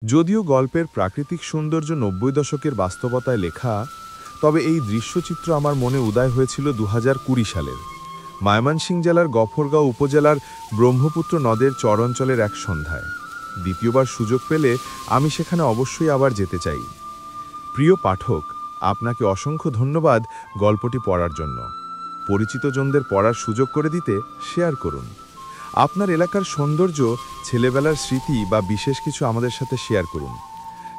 যদিও গল্পের প্রাকৃতিক সৌন্দর্য ৯০ দশকের বাস্তবতায় লেখা, তবে এই দৃশ্যচিত্র আমার মনে উদয় হয়েছিল ২০২০ সালের ময়মনসিংহ জেলার গফরগাঁও উপজেলার ব্রহ্মপুত্র নদের চরাঞ্চলের এক সন্ধ্যায়। দ্বিতীয়বার সুযোগ পেলে আমি সেখানে অবশ্যই আবার যেতে চাই। প্রিয় পাঠক, আপনাকে অসংখ্য ধন্যবাদ গল্পটি পড়ার জন্য। পরিচিতজনদের পড়ার সুযোগ করে দিতে শেয়ার করুন। আপনার এলাকার সৌন্দর্য, ছেলেবেলার স্মৃতি বা বিশেষ কিছু আমাদের সাথে শেয়ার করুন।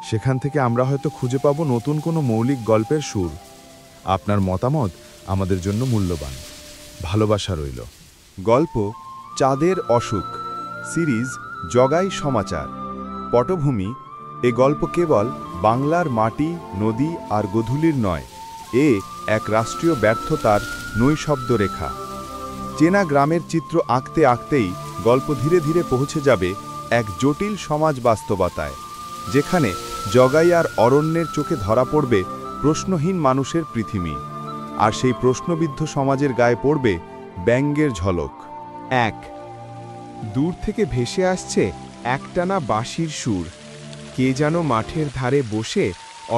সেখান থেকে আমরা হয়তো খুঁজে পাব নতুন কোনো মৌলিক গল্পের সুর। আপনার মতামত আমাদের জন্য মূল্যবান। ভালোবাসা রইল। গল্প চাঁদের অসুখ, সিরিজ জগাই সমাচার। পটভূমি: এ গল্প কেবল বাংলার মাটি, নদী আর গোধূলির নয়, এ এক রাষ্ট্রীয় ব্যর্থতার নৈশব্দরেখা। চেনা গ্রামের চিত্র আঁকতে আঁকতেই গল্প ধীরে ধীরে পৌঁছে যাবে এক জটিল সমাজ বাস্তবতায়, যেখানে জগাই আর অরণ্যের চোখে ধরা পড়বে প্রশ্নহীন মানুষের পৃথিবী, আর সেই প্রশ্নবিদ্ধ সমাজের গায়ে পড়বে ব্যঙ্গের ঝলক। এক দূর থেকে ভেসে আসছে একটানা বাঁশির সুর। কে যেন মাঠের ধারে বসে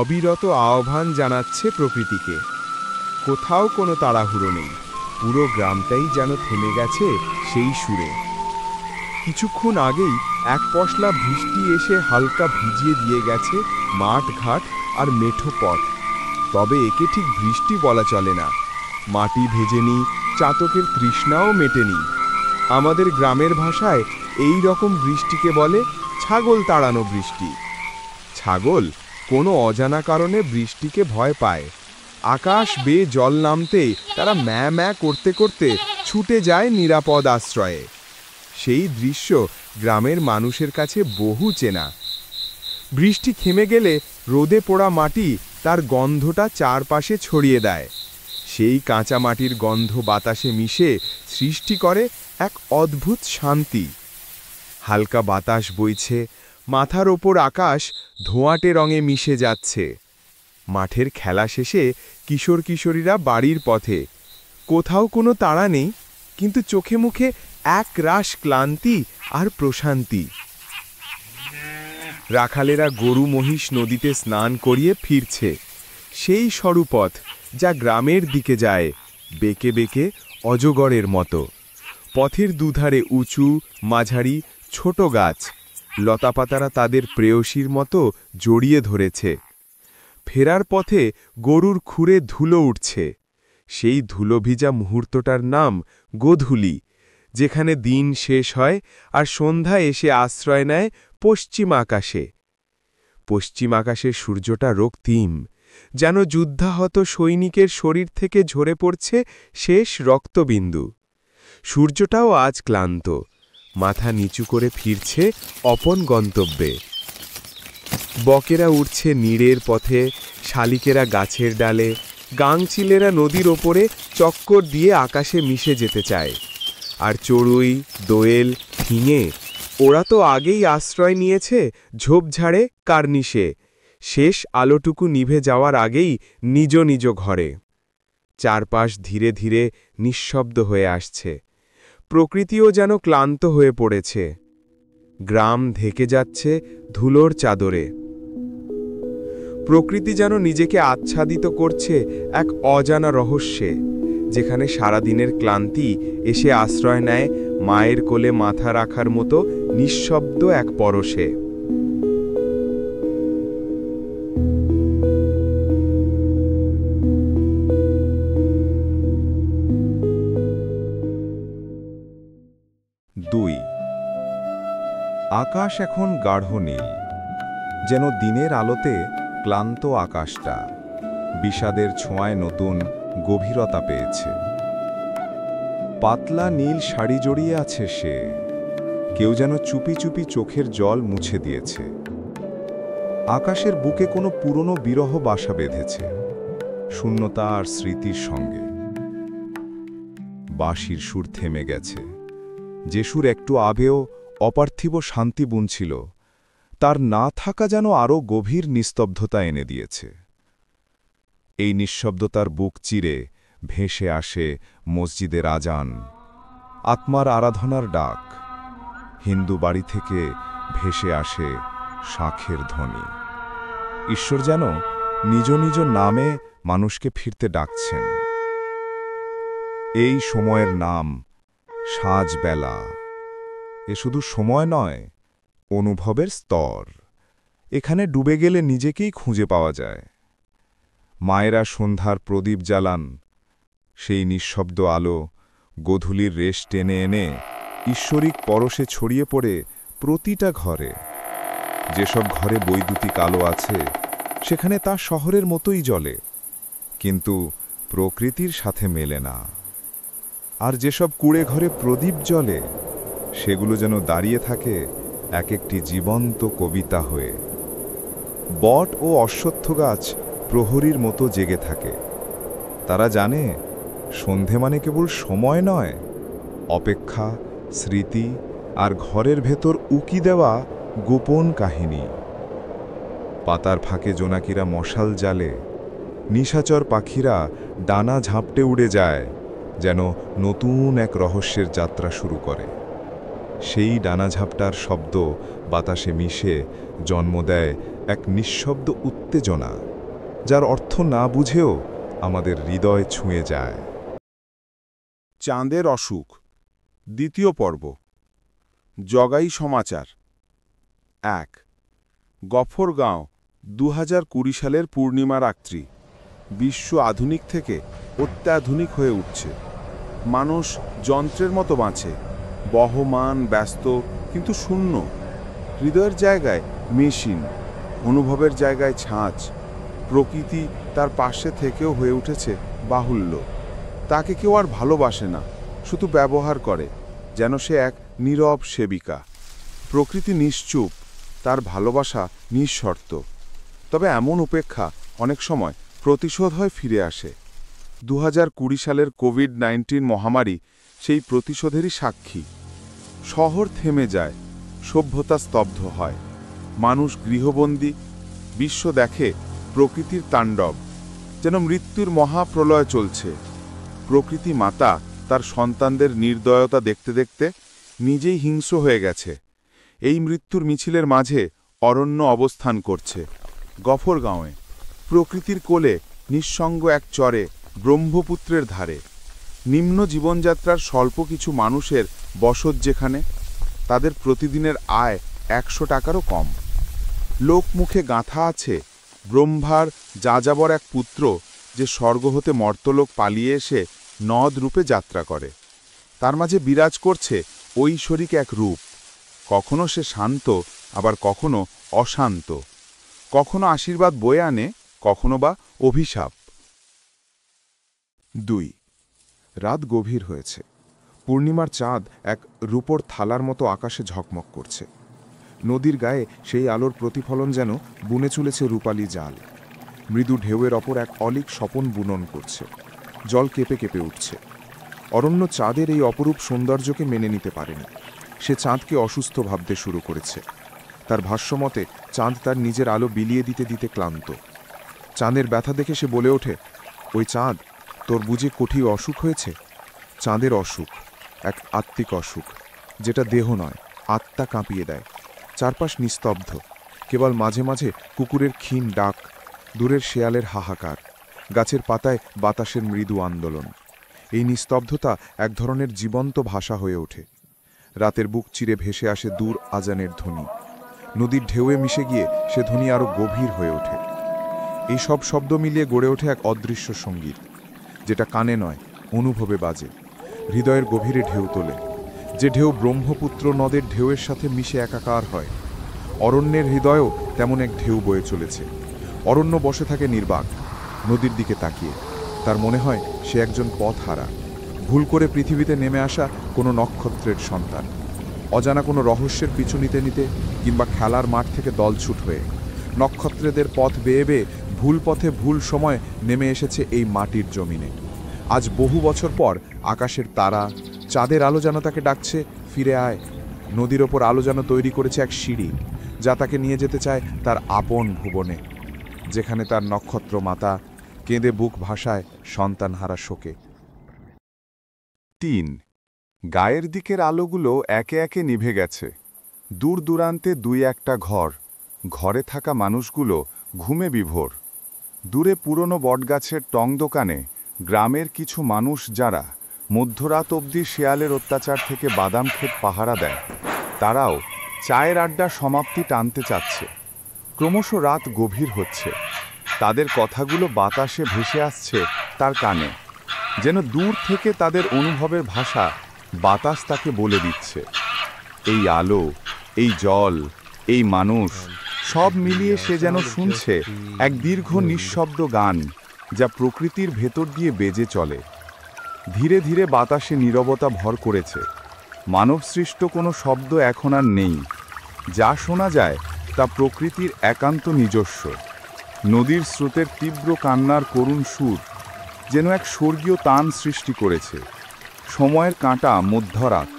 অবিরত আহ্বান জানাচ্ছে প্রকৃতিকে। কোথাও কোনো তাড়াহুড়ো নেই, পুরো গ্রামটাই যেন থেমে গেছে সেই সুরে। কিছুক্ষণ আগেই এক পশলা বৃষ্টি এসে হালকা ভিজিয়ে দিয়ে গেছে মাঠ, ঘাট আর মেঠো পথ। তবে একে ঠিক বৃষ্টি বলা চলে না। মাটি ভেজেনি, চাতকের তৃষ্ণাও মেটেনি। আমাদের গ্রামের ভাষায় এই রকম বৃষ্টিকে বলে ছাগল তাড়ানো বৃষ্টি। ছাগল কোনো অজানা কারণে বৃষ্টিকে ভয় পায়। আকাশ বেয়ে জল নামতেই তারা ম্যা ম্যা করতে করতে ছুটে যায় নিরাপদ আশ্রয়ে। সেই দৃশ্য গ্রামের মানুষের কাছে বহু চেনা। বৃষ্টি থেমে গেলে রোদে পোড়া মাটি তার গন্ধটা চারপাশে ছড়িয়ে দেয়। সেই কাঁচা মাটির গন্ধ বাতাসে মিশে সৃষ্টি করে এক অদ্ভুত শান্তি। হালকা বাতাস বইছে, মাথার ওপর আকাশ ধোঁয়াটে রঙে মিশে যাচ্ছে। মাঠের খেলা শেষে কিশোর কিশোরীরা বাড়ির পথে। কোথাও কোনো তাড়া নেই, কিন্তু চোখে মুখে এক রাশ ক্লান্তি আর প্রশান্তি। রাখালেরা গরু মহিষ নদীতে স্নান করিয়ে ফিরছে। সেই সরু পথ যা গ্রামের দিকে যায়, বেঁকে বেঁকে অজগরের মতো। পথের দুধারে উঁচু, মাঝারি, ছোট গাছ, লতাপাতারা তাদের প্রেয়সীর মতো জড়িয়ে ধরেছে। ফেরার পথে গরুর খুরে ধুলো উঠছে। সেই ধুলোভিজা মুহূর্তটার নাম গোধূলি, যেখানে দিন শেষ হয় আর সন্ধ্যা এসে আশ্রয় নেয় পশ্চিম আকাশে। পশ্চিম আকাশের সূর্যটা রক্তিম, যেন যুদ্ধাহত সৈনিকের শরীর থেকে ঝরে পড়ছে শেষ রক্তবিন্দু। সূর্যটাও আজ ক্লান্ত, মাথা নিচু করে ফিরছে অপন গন্তব্যে। বকেরা উঠছে নীড়ের পথে, শালিকেরা গাছের ডালে, গাংচিলেরা নদীর ওপরে চক্কর দিয়ে আকাশে মিশে যেতে চায়। আর চড়ুই, দোয়েল, ফিঙে, ওরা তো আগেই আশ্রয় নিয়েছে ঝোপঝাড়ে, কার্নিশে, শেষ আলোটুকু নিভে যাওয়ার আগেই নিজ নিজ ঘরে। চারপাশ ধীরে ধীরে নিঃশব্দ হয়ে আসছে। প্রকৃতিও যেন ক্লান্ত হয়ে পড়েছে। গ্রাম ঢেকে যাচ্ছে ধুলোর চাদরে। প্রকৃতি যেন নিজেকে আচ্ছাদিত করছে এক অজানা রহস্যে, যেখানে সারাদিনের ক্লান্তি এসে আশ্রয় নেয় মায়ের কোলে মাথা রাখার মতো নিঃশব্দ এক পরশে। দুই। আকাশ এখন গাঢ় নীল, যেন দিনের আলোতে ক্লান্ত আকাশটা বিষাদের ছোঁয়ায় নতুন গভীরতা পেয়েছে। পাতলা নীল শাড়ি জড়িয়ে আছে সে, কেউ যেন চুপি চুপি চোখের জল মুছে দিয়েছে। আকাশের বুকে কোনো পুরনো বিরহ বাসা বেঁধেছে, শূন্যতা আর স্মৃতির সঙ্গে। বাঁশির সুর থেমে গেছে, যে সুর একটু আগেও অপার্থিব শান্তি বুনছিল, তার না থাকা যেন আরও গভীর নিস্তব্ধতা এনে দিয়েছে। এই নিঃশব্দতার বুক চিরে ভেসে আসে মসজিদের আজান, আত্মার আরাধনার ডাক। হিন্দু বাড়ি থেকে ভেসে আসে শাঁখের ধ্বনি। ঈশ্বর যেন নিজ নিজ নামে মানুষকে ফিরতে ডাকছেন। এই সময়ের নাম সাঁঝবেলা। এ শুধু সময় নয়, অনুভবের স্তর। এখানে ডুবে গেলে নিজেকেই খুঁজে পাওয়া যায়। মায়েরা সন্ধ্যার প্রদীপ জ্বালান, সেই নিঃশব্দ আলো গোধূলির রেশ টেনে এনে ঈশ্বরিক পরশে ছড়িয়ে পড়ে প্রতিটা ঘরে। যেসব ঘরে বৈদ্যুতিক আলো আছে সেখানে তা শহরের মতোই জ্বলে, কিন্তু প্রকৃতির সাথে মেলে না। আর যেসব কুঁড়ে ঘরে প্রদীপ জ্বলে সেগুলো যেন দাঁড়িয়ে থাকে এক একটি জীবন্ত কবিতা হয়ে। বট ও অশ্বত্থ গাছ প্রহরীর মতো জেগে থাকে। তারা জানে সন্ধে মানে কেবল সময় নয়, অপেক্ষা, স্মৃতি আর ঘরের ভেতর উকি দেওয়া গোপন কাহিনী। পাতার ফাঁকে জোনাকিরা মশাল জ্বালে, নিশাচর পাখিরা ডানা ঝাপটে উড়ে যায়, যেন নতুন এক রহস্যের যাত্রা শুরু করে। সেই ডানাঝাপটার শব্দ বাতাসে মিশে জন্ম দেয় এক নিঃশব্দ উত্তেজনা, যার অর্থ না বুঝেও আমাদের হৃদয় ছুঁয়ে যায়। চাঁদের অসুখ, দ্বিতীয় পর্ব। জগাই সমাচার। ১। গফরগাঁও, ২০২০ সালের পূর্ণিমা রাত্রি। বিশ্ব আধুনিক থেকে অত্যাধুনিক হয়ে উঠছে। মানুষ যন্ত্রের মতো বাঁচে, বহমান, ব্যস্ত, কিন্তু শূন্য। হৃদয়ের জায়গায় মেশিন, অনুভবের জায়গায় ছাঁচ। প্রকৃতি তার পাশে থেকেও হয়ে উঠেছে বাহুল্য। তাকে কেউ আর ভালোবাসে না, শুধু ব্যবহার করে, যেন সে এক নীরব সেবিকা। প্রকৃতি নিশ্চুপ, তার ভালোবাসা নিঃশর্ত। তবে এমন উপেক্ষা অনেক সময় প্রতিশোধ হয়ে ফিরে আসে। ২০২০ সালের কোভিড-19 মহামারী সেই প্রতিশোধেরই সাক্ষী। শহর থেমে যায়, সভ্যতা স্তব্ধ হয়, মানুষ গৃহবন্দী। বিশ্ব দেখে প্রকৃতির তাণ্ডব, যেন মৃত্যুর মহাপ্রলয় চলছে। প্রকৃতি মাতা তার সন্তানদের নির্দয়তা দেখতে দেখতে নিজেই হিংস্র হয়ে গেছে। এই মৃত্যুর মিছিলের মাঝে অরণ্য অবস্থান করছে। গফরগাঁওয়ে প্রকৃতির কোলে নিঃসঙ্গ এক চরে, ব্রহ্মপুত্রের ধারে, নিম্ন জীবনযাত্রার স্বল্প কিছু মানুষের বসত, যেখানে তাদের প্রতিদিনের আয় ১০০ টাকারও কম। লোকমুখে গাঁথা আছে ব্রহ্মার যাযাবর এক পুত্র, যে স্বর্গ হতে মর্তলোক পালিয়ে এসে নদ রূপে যাত্রা করে। তার মাঝে বিরাজ করছে ঐশ্বরিক এক রূপ। কখনো সে শান্ত, আবার কখনো অশান্ত, কখনো আশীর্বাদ বয়ে আনে, কখনো বা অভিশাপ। ২। রাত গভীর হয়েছে। পূর্ণিমার চাঁদ এক রূপোর থালার মতো আকাশে ঝকমক করছে। নদীর গায়ে সেই আলোর প্রতিফলন যেন বুনে চলেছে রূপালী জাল। মৃদু ঢেউয়ের অপর এক অলিক স্বপন বুনন করছে। জল কেঁপে কেঁপে উঠছে। অরণ্য চাঁদের এই অপরূপ সৌন্দর্যকে মেনে নিতে পারেনি। সে চাঁদকে অসুস্থ ভাবতে শুরু করেছে। তার ভাষ্যমতে চাঁদ তার নিজের আলো বিলিয়ে দিতে দিতে ক্লান্ত। চাঁদের ব্যথা দেখে সে বলে ওঠে, ওই চাঁদ, তোর বুঝে কঠি অসুখ হয়েছে? চাঁদের অসুখ এক আত্মিক অসুখ, যেটা দেহ নয়, আত্মা কাঁপিয়ে দেয়। চারপাশ নিস্তব্ধ, কেবল মাঝে মাঝে কুকুরের ক্ষীণ ডাক, দূরের শেয়ালের হাহাকার, গাছের পাতায় বাতাসের মৃদু আন্দোলন। এই নিস্তব্ধতা এক ধরনের জীবন্ত ভাষা হয়ে ওঠে। রাতের বুক চিরে ভেসে আসে দূর আজানের ধ্বনি। নদীর ঢেউয়ে মিশে গিয়ে সে ধ্বনি আরো গভীর হয়ে ওঠে। এই সব শব্দ মিলিয়ে গড়ে ওঠে এক অদৃশ্য সঙ্গীত, যেটা কানে নয়, অনুভবে বাজে, হৃদয়ের গভীরে ঢেউ তোলে। যে ঢেউ ব্রহ্মপুত্র নদের ঢেউয়ের সাথে মিশে একাকার হয়। অরণ্যের হৃদয়ও তেমন এক ঢেউ বয়ে চলেছে। অরণ্য বসে থাকে নির্বাক, নদীর দিকে তাকিয়ে। তার মনে হয় সে একজন পথহারা, ভুল করে পৃথিবীতে নেমে আসা কোনো নক্ষত্রের সন্তান, অজানা কোনো রহস্যের পিছু নিতে নিতে, কিংবা খেলার মাঠ থেকে দলছুট হয়ে নক্ষত্রদের পথ বেয়ে বেয়ে ভুল পথে ভুল সময় নেমে এসেছে এই মাটির জমিনে। আজ বহু বছর পর আকাশের তারা, চাঁদের আলো যেন তাকে ডাকছে, ফিরে আয়। নদীর ওপর আলো যেন তৈরি করেছে এক সিঁড়ি, যা তাকে নিয়ে যেতে চায় তার আপন ভুবনে, যেখানে তার নক্ষত্র মাতা কেঁদে বুক ভাসায় সন্তানহারা শোকে। ৩। গায়ের দিকের আলোগুলো একে একে নিভে গেছে। দূর দূরান্তে দুই একটা ঘর, ঘরে থাকা মানুষগুলো ঘুমে বিভোর। দূরে পুরনো বটগাছের টং দোকানে গ্রামের কিছু মানুষ, যারা মধ্যরাত অবধি শেয়ালের অত্যাচার থেকে বাদাম ক্ষেত পাহারা দেয়, তারাও চায়ের আড্ডা সমাপ্তি টানতে চাচ্ছে। ক্রমশ রাত গভীর হচ্ছে। তাদের কথাগুলো বাতাসে ভেসে আসছে তার কানে, যেন দূর থেকে তাদের অনুভবের ভাষা বাতাস তাকে বলে দিচ্ছে। এই আলো, এই জল, এই মানুষ, সব মিলিয়ে সে যেন শুনছে এক দীর্ঘ নিঃশব্দ গান, যা প্রকৃতির ভেতর দিয়ে বেজে চলে। ধীরে ধীরে বাতাসে নীরবতা ভর করেছে। মানবসৃষ্ট কোনো শব্দ এখন আর নেই। যা শোনা যায় তা প্রকৃতির একান্ত নিজস্ব। নদীর স্রোতের তীব্র কান্নার করুণ সুর যেন এক স্বর্গীয় তান সৃষ্টি করেছে। সময়ের কাঁটা মধ্যরাত।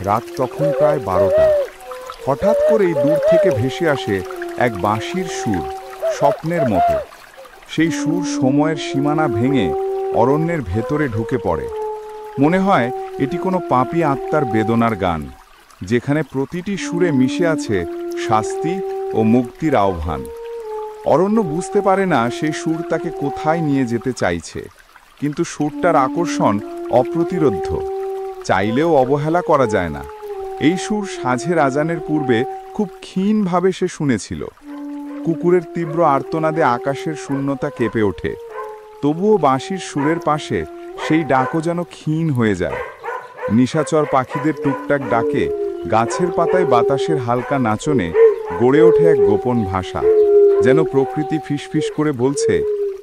রাত তখন প্রায় 12টা। হঠাৎ করেই দূর থেকে ভেসে আসে এক বাঁশির সুর, স্বপ্নের মতো। সেই সুর সময়ের সীমানা ভেঙে অরণ্যের ভেতরে ঢুকে পড়ে। মনে হয় এটি কোনো পাপী আত্মার বেদনার গান, যেখানে প্রতিটি সুরে মিশে আছে শাস্তি ও মুক্তির আহ্বান। অরণ্য বুঝতে পারে না সেই সুর তাকে কোথায় নিয়ে যেতে চাইছে, কিন্তু সুরটার আকর্ষণ অপ্রতিরোধ্য। চাইলেও অবহেলা করা যায় না। এই সুর সাঁঝের আজানের পূর্বে খুব ক্ষীণভাবে সে শুনেছিল। কুকুরের তীব্র আর্তনাদে আকাশের শূন্যতা কেঁপে ওঠে। তবুও বাঁশির সুরের পাশে সেই ডাকও যেন ক্ষীণ হয়ে যায়। নিশাচর পাখিদের টুকটাক ডাকে, গাছের পাতায় বাতাসের হালকা নাচনে গড়ে ওঠে এক গোপন ভাষা, যেন প্রকৃতি ফিসফিস করে বলছে,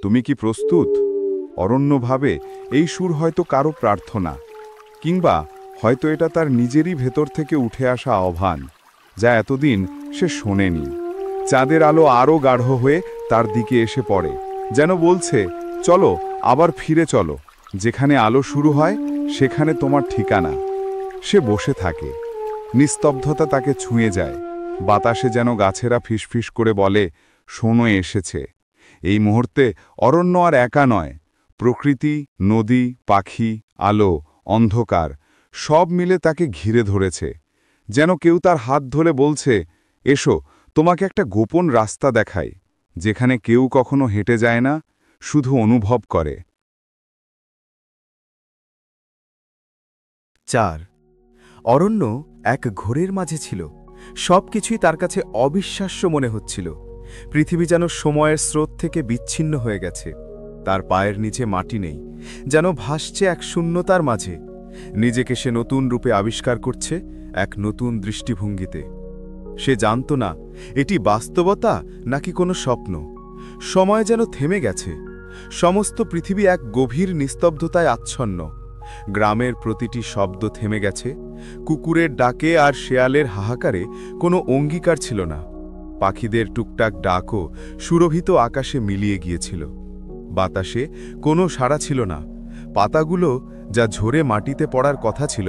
তুমি কি প্রস্তুত? অরণ্য ভাবে এই সুর হয়তো কারো প্রার্থনা, কিংবা হয়তো এটা তার নিজেরই ভেতর থেকে উঠে আসা আহ্বান, যা এতদিন সে শোনেনি। চাঁদের আলো আরও গাঢ় হয়ে তার দিকে এসে পড়ে, যেন বলছে, চলো আবার ফিরে চলো, যেখানে আলো শুরু হয় সেখানে তোমার ঠিকানা। সে বসে থাকে। নিস্তব্ধতা তাকে ছুঁয়ে যায়। বাতাসে যেন গাছেরা ফিসফিস করে বলে, শোনো এসেছে। এই মুহূর্তে অরণ্য আর একা নয়। প্রকৃতি, নদী, পাখি, আলো, অন্ধকার সব মিলে তাকে ঘিরে ধরেছে। যেন কেউ তার হাত ধরে বলছে, এসো, তোমাকে একটা গোপন রাস্তা দেখাই, যেখানে কেউ কখনো হেঁটে যায় না, শুধু অনুভব করে। 4 অরণ্য এক ঘোরের মাঝে ছিল। সবকিছুই তার কাছে অবিশ্বাস্য মনে হচ্ছিল। পৃথিবী যেন সময়ের স্রোত থেকে বিচ্ছিন্ন হয়ে গেছে। তার পায়ের নিচে মাটি নেই, যেন ভাসছে এক শূন্যতার মাঝে। নিজেকে সে নতুন রূপে আবিষ্কার করছে, এক নতুন দৃষ্টিভঙ্গিতে। সে জানত না এটি বাস্তবতা নাকি কোনো স্বপ্ন। সময় যেন থেমে গেছে। সমস্ত পৃথিবী এক গভীর নিস্তব্ধতায় আচ্ছন্ন। গ্রামের প্রতিটি শব্দ থেমে গেছে। কুকুরের ডাকে আর শেয়ালের হাহাকারে কোনো অঙ্গীকার ছিল না। পাখিদের টুকটাক ডাকও সুরভিত আকাশে মিলিয়ে গিয়েছিল। বাতাসে কোনো সাড়া ছিল না। পাতাগুলো যা ঝরে মাটিতে পড়ার কথা ছিল,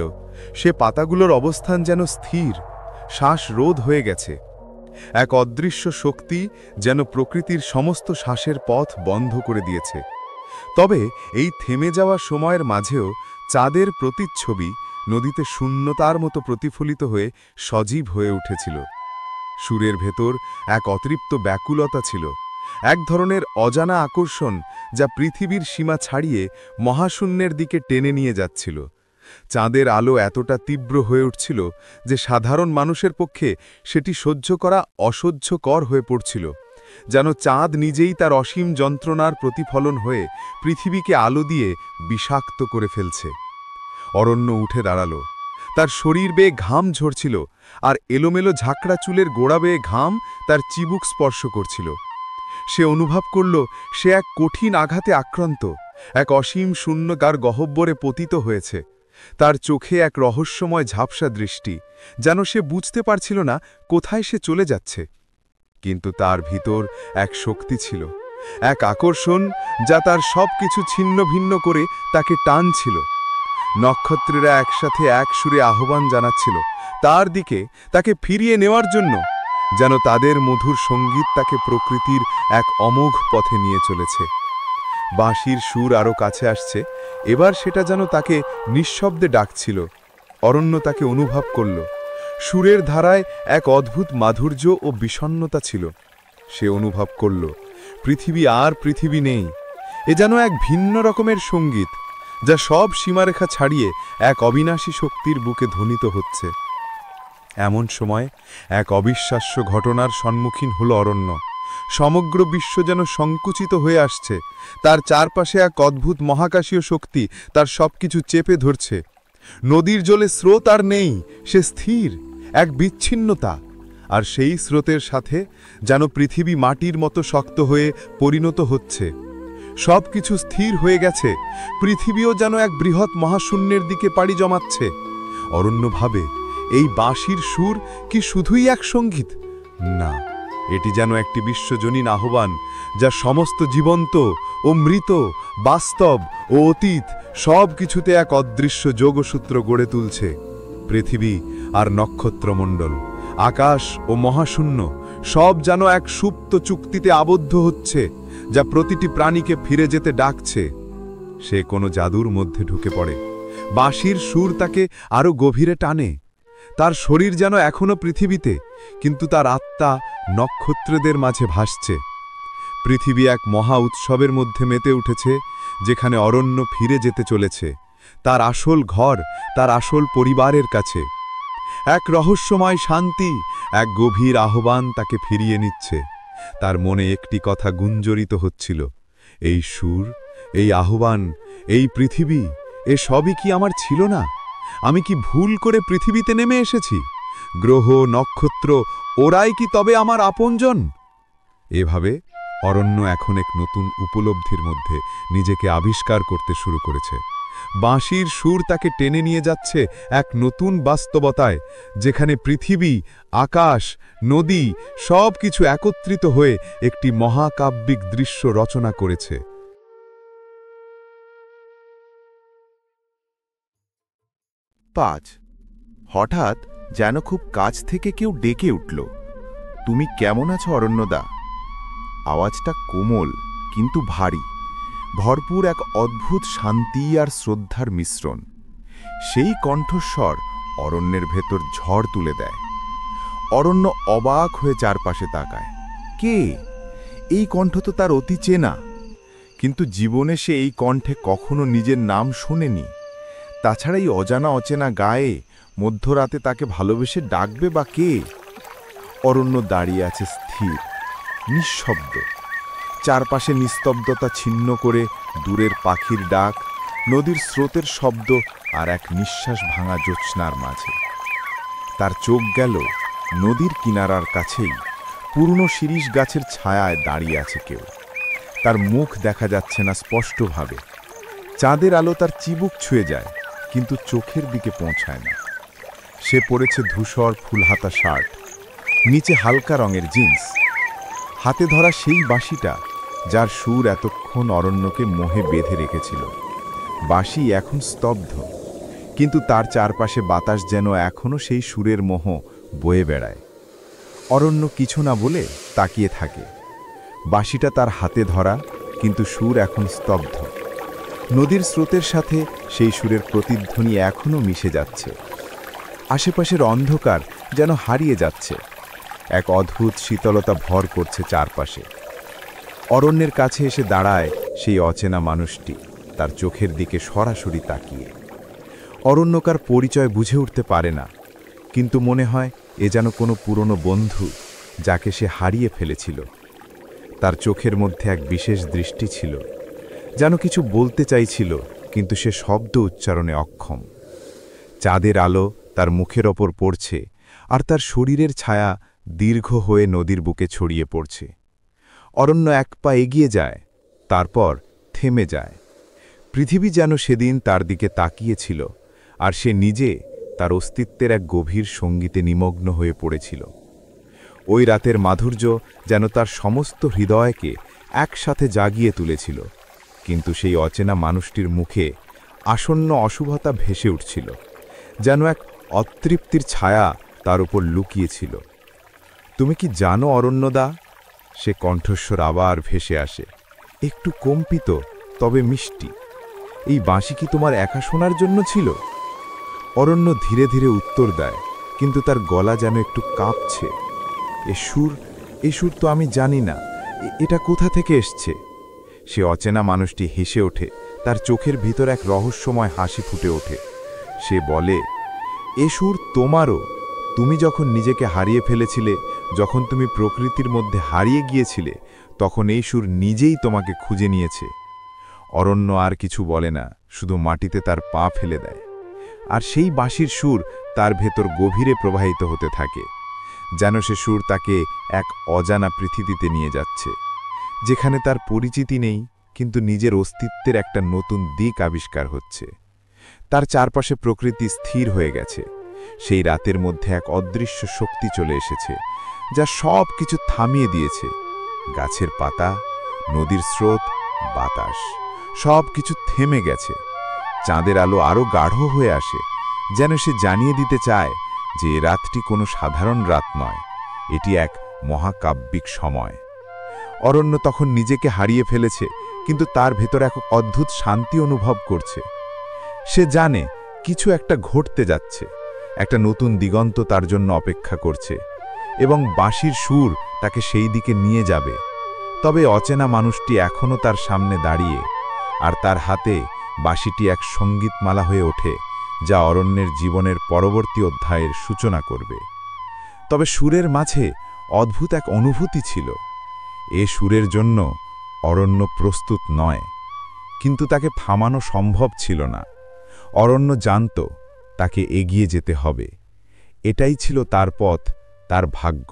সে পাতাগুলোর অবস্থান যেন স্থির, শ্বাসরোধ হয়ে গেছে। এক অদৃশ্য শক্তি যেন প্রকৃতির সমস্ত শ্বাসের পথ বন্ধ করে দিয়েছে। তবে এই থেমে যাওয়া সময়ের মাঝেও চাঁদের প্রতিচ্ছবি নদীতে শূন্যতার মতো প্রতিফলিত হয়ে সজীব হয়ে উঠেছিল। সুরের ভেতর এক অতৃপ্ত ব্যাকুলতা ছিল, এক ধরনের অজানা আকর্ষণ যা পৃথিবীর সীমা ছাড়িয়ে মহাশূন্যের দিকে টেনে নিয়ে যাচ্ছিল। চাঁদের আলো এতটা তীব্র হয়ে উঠছিল যে সাধারণ মানুষের পক্ষে সেটি সহ্য করা অসহ্যকর হয়ে পড়ছিল। যেন চাঁদ নিজেই তার অসীম যন্ত্রণার প্রতিফলন হয়ে পৃথিবীকে আলো দিয়ে বিষাক্ত করে ফেলছে। অরণ্য উঠে দাঁড়ালো। তার শরীর বেয়ে ঘাম ঝরছিল, আর এলোমেলো ঝাঁকড়া চুলের গোড়া বেয়ে ঘাম তার চিবুক স্পর্শ করছিল। সে অনুভব করল সে এক কঠিন আঘাতে আক্রান্ত, এক অসীম শূন্যতার গহ্বরে পতিত হয়েছে। তার চোখে এক রহস্যময় ঝাপসা দৃষ্টি, যেন সে বুঝতে পারছিল না কোথায় সে চলে যাচ্ছে। কিন্তু তার ভিতর এক শক্তি ছিল, এক আকর্ষণ যা তার সব কিছু ছিন্ন ভিন্ন করে তাকে টানছিল। নক্ষত্রেরা একসাথে এক সুরে আহ্বান জানাচ্ছিল তার দিকে, তাকে ফিরিয়ে নেওয়ার জন্য, যেন তাদের মধুর সঙ্গীত তাকে প্রকৃতির এক অমোঘ পথে নিয়ে চলেছে। বাঁশির সুর আরও কাছে আসছে, এবার সেটা যেন তাকে নিঃশব্দে ডাকছিল। অরণ্য তাকে অনুভব করল। সুরের ধারায় এক অদ্ভুত মাধুর্য ও বিষণ্ণতা ছিল। সে অনুভব করল পৃথিবী আর পৃথিবী নেই। এ যেন এক ভিন্ন রকমের সঙ্গীত, যা সব সীমারেখা ছাড়িয়ে এক অবিনাশী শক্তির বুকে ধ্বনিত হচ্ছে। এমন সময় এক অবিশ্বাস্য ঘটনার সম্মুখীন হল অরণ্য। সমগ্র বিশ্ব যেন সংকুচিত হয়ে আসছে। তার চারপাশে এক অদ্ভুত মহাকাশীয় শক্তি তার সবকিছু চেপে ধরছে। নদীর জলে স্রোত আর নেই, সে স্থির, এক বিচ্ছিন্নতা। আর সেই স্রোতের সাথে যেন পৃথিবী মাটির মতো শক্ত হয়ে পরিণত হচ্ছে। সব কিছু স্থির হয়ে গেছে, পৃথিবীও যেন এক বৃহৎ মহাশূন্যের দিকে পাড়ি জমাচ্ছে। অরণ্য ভাবে, এই বাঁশির সুর কি শুধুই এক সঙ্গীত? না, এটি যেন একটি বিশ্বজনীন আহ্বান, যা সমস্ত জীবন্ত ও মৃত, বাস্তব ও অতীত সব কিছুতে এক অদৃশ্য যোগসূত্র গড়ে তুলছে। পৃথিবী আর নক্ষত্রমণ্ডল, আকাশ ও মহাশূন্য সব যেন এক সুপ্ত চুক্তিতে আবদ্ধ হচ্ছে, যা প্রতিটি প্রাণীকে ফিরে যেতে ডাকছে। সে কোনো জাদুর মধ্যে ঢুকে পড়ে। বাঁশির সুর তাকে আরো গভীরে টানে। তার শরীর যেন এখনো পৃথিবীতে, কিন্তু তার আত্মা নক্ষত্রদের মাঝে ভাসছে। পৃথিবী এক মহা উৎসবের মধ্যে মেতে উঠেছে, যেখানে অরণ্য ফিরে যেতে চলেছে তার আসল ঘর, তার আসল পরিবারের কাছে। এক রহস্যময় শান্তি, এক গভীর আহ্বান তাকে ফিরিয়ে নিচ্ছে। তার মনে একটি কথা গুঞ্জরিত হচ্ছিল, এই সুর, এই আহ্বান, এই পৃথিবী, এ সবই কি আমার ছিল না? আমি কি ভুল করে পৃথিবীতে নেমে এসেছি? গ্রহ, নক্ষত্র, ওরাই কি তবে আমার আপনজন? এভাবে অরণ্য এখন এক নতুন উপলব্ধির মধ্যে নিজেকে আবিষ্কার করতে শুরু করেছে। বাঁশির সুর তাকে টেনে নিয়ে যাচ্ছে এক নতুন বাস্তবতায়, যেখানে পৃথিবী, আকাশ, নদী সব কিছু একত্রিত হয়ে একটি মহাকাব্যিক দৃশ্য রচনা করেছে। 5 হঠাৎ যেন খুব কাছ থেকে কেউ ডেকে উঠল, তুমি কেমন আছো অরণ্যদা? আওয়াজটা কোমল কিন্তু ভারী, ভরপুর এক অদ্ভুত শান্তি আর শ্রদ্ধার মিশ্রণ। সেই কণ্ঠস্বর অরণ্যের ভেতর ঝড় তুলে দেয়। অরণ্য অবাক হয়ে চারপাশে তাকায়। কে? এই কণ্ঠ তো তার অতি চেনা, কিন্তু জীবনে সে এই কণ্ঠে কখনো নিজের নাম শোনেনি। তাছাড়া এই অজানা অচেনা গায়ে মধ্যরাতে তাকে ভালোবেসে ডাকবে বা কে? অরণ্য দাঁড়িয়ে আছে স্থির, নিঃশব্দ। চারপাশে নিস্তব্ধতা ছিন্ন করে দূরের পাখির ডাক, নদীর স্রোতের শব্দ আর এক নিঃশ্বাস ভাঙা জ্যোৎস্নার মাঝে। তার চোখ গেল নদীর কিনারার কাছেই, পুরনো শিরীষ গাছের ছায়ায় দাঁড়িয়ে আছে কেউ। তার মুখ দেখা যাচ্ছে না স্পষ্টভাবে। চাঁদের আলো তার চিবুক ছুঁয়ে যায়, কিন্তু চোখের দিকে পৌঁছায় না। সে পরেছে ধূসর ফুলহাতা শার্ট, নিচে হালকা রঙের জিন্স। হাতে ধরা সেই বাঁশিটা, যার সুর এতক্ষণ অরণ্যকে মোহে বেঁধে রেখেছিল। বাঁশি এখন স্তব্ধ, কিন্তু তার চারপাশে বাতাস যেন এখনো সেই সুরের মোহ বয়ে বেড়ায়। অরণ্য কিছু না বলে তাকিয়ে থাকে। বাঁশিটা তার হাতে ধরা, কিন্তু সুর এখন স্তব্ধ। নদীর স্রোতের সাথে সেই সুরের প্রতিধ্বনি এখনো মিশে যাচ্ছে। আশেপাশের অন্ধকার যেন হারিয়ে যাচ্ছে। এক অদ্ভুত শীতলতা ভর করছে চারপাশে। অরণ্যের কাছে এসে দাঁড়ায় সেই অচেনা মানুষটি, তার চোখের দিকে সরাসরি তাকিয়ে। অরণ্যকার পরিচয় বুঝে উঠতে পারে না, কিন্তু মনে হয় এ যেন কোনো পুরনো বন্ধু, যাকে সে হারিয়ে ফেলেছিল। তার চোখের মধ্যে এক বিশেষ দৃষ্টি ছিল, যেন কিছু বলতে চাইছিল, কিন্তু সে শব্দ উচ্চারণে অক্ষম। চাঁদের আলো তার মুখের ওপর পড়ছে, আর তার শরীরের ছায়া দীর্ঘ হয়ে নদীর বুকে ছড়িয়ে পড়ছে। অরণ্য এক পা এগিয়ে যায়, তারপর থেমে যায়। পৃথিবী যেন সেদিন তার দিকে তাকিয়েছিল, আর সে নিজে তার অস্তিত্বের এক গভীর সঙ্গীতে নিমগ্ন হয়ে পড়েছিল। ওই রাতের মাধুর্য যেন তার সমস্ত হৃদয়কে একসাথে জাগিয়ে তুলেছিল, কিন্তু সেই অচেনা মানুষটির মুখে আসন্ন অশুভতা ভেসে উঠছিল, যেন এক অতৃপ্তির ছায়া তার উপর লুকিয়েছিল। তুমি কি জানো অরণ্যদা? সে কণ্ঠস্বর আবার ভেসে আসে, একটু কম্পিত তবে মিষ্টি। এই বাঁশি কি তোমার একা শোনার জন্য ছিল? অরণ্য ধীরে ধীরে উত্তর দেয়, কিন্তু তার গলা যেন একটু কাঁপছে। এ সুর তো আমি জানি না, এটা কোথা থেকে এসছে? সে অচেনা মানুষটি হেসে ওঠে, তার চোখের ভিতর এক রহস্যময় হাসি ফুটে ওঠে। সে বলে, এ সুর তোমারও। তুমি যখন নিজেকে হারিয়ে ফেলেছিলে, যখন তুমি প্রকৃতির মধ্যে হারিয়ে গিয়েছিলে, তখন এই সুর নিজেই তোমাকে খুঁজে নিয়েছে। অরণ্য আর কিছু বলে না, শুধু মাটিতে তার পা ফেলে দেয়। আর সেই বাঁশির সুর তার ভেতর গভীরে প্রবাহিত হতে থাকে, যেন সে সুর তাকে এক অজানা পৃথিবীতে নিয়ে যাচ্ছে, যেখানে তার পরিচিতি নেই, কিন্তু নিজের অস্তিত্বের একটা নতুন দিক আবিষ্কার হচ্ছে। তার চারপাশে প্রকৃতি স্থির হয়ে গেছে। সেই রাতের মধ্যে এক অদৃশ্য শক্তি চলে এসেছে, যা সব কিছু থামিয়ে দিয়েছে। গাছের পাতা, নদীর স্রোত, বাতাস, সব কিছু থেমে গেছে। চাঁদের আলো আরও গাঢ় হয়ে আসে, যেন সে জানিয়ে দিতে চায় যে এ রাতটি কোনো সাধারণ রাত নয়, এটি এক মহাকাব্যিক সময়। অরণ্য তখন নিজেকে হারিয়ে ফেলেছে, কিন্তু তার ভেতর এক অদ্ভুত শান্তি অনুভব করছে। সে জানে কিছু একটা ঘটতে যাচ্ছে, একটা নতুন দিগন্ত তার জন্য অপেক্ষা করছে, এবং বাঁশির সুর তাকে সেই দিকে নিয়ে যাবে। তবে অচেনা মানুষটি এখনও তার সামনে দাঁড়িয়ে, আর তার হাতে বাঁশিটি এক সঙ্গীতমালা হয়ে ওঠে, যা অরণ্যের জীবনের পরবর্তী অধ্যায়ের সূচনা করবে। তবে সুরের মাঝে অদ্ভুত এক অনুভূতি ছিল। এ সুরের জন্য অরণ্য প্রস্তুত নয়, কিন্তু তাকে থামানো সম্ভব ছিল না। অরণ্য জানত তাকে এগিয়ে যেতে হবে। এটাই ছিল তার পথ, তার ভাগ্য।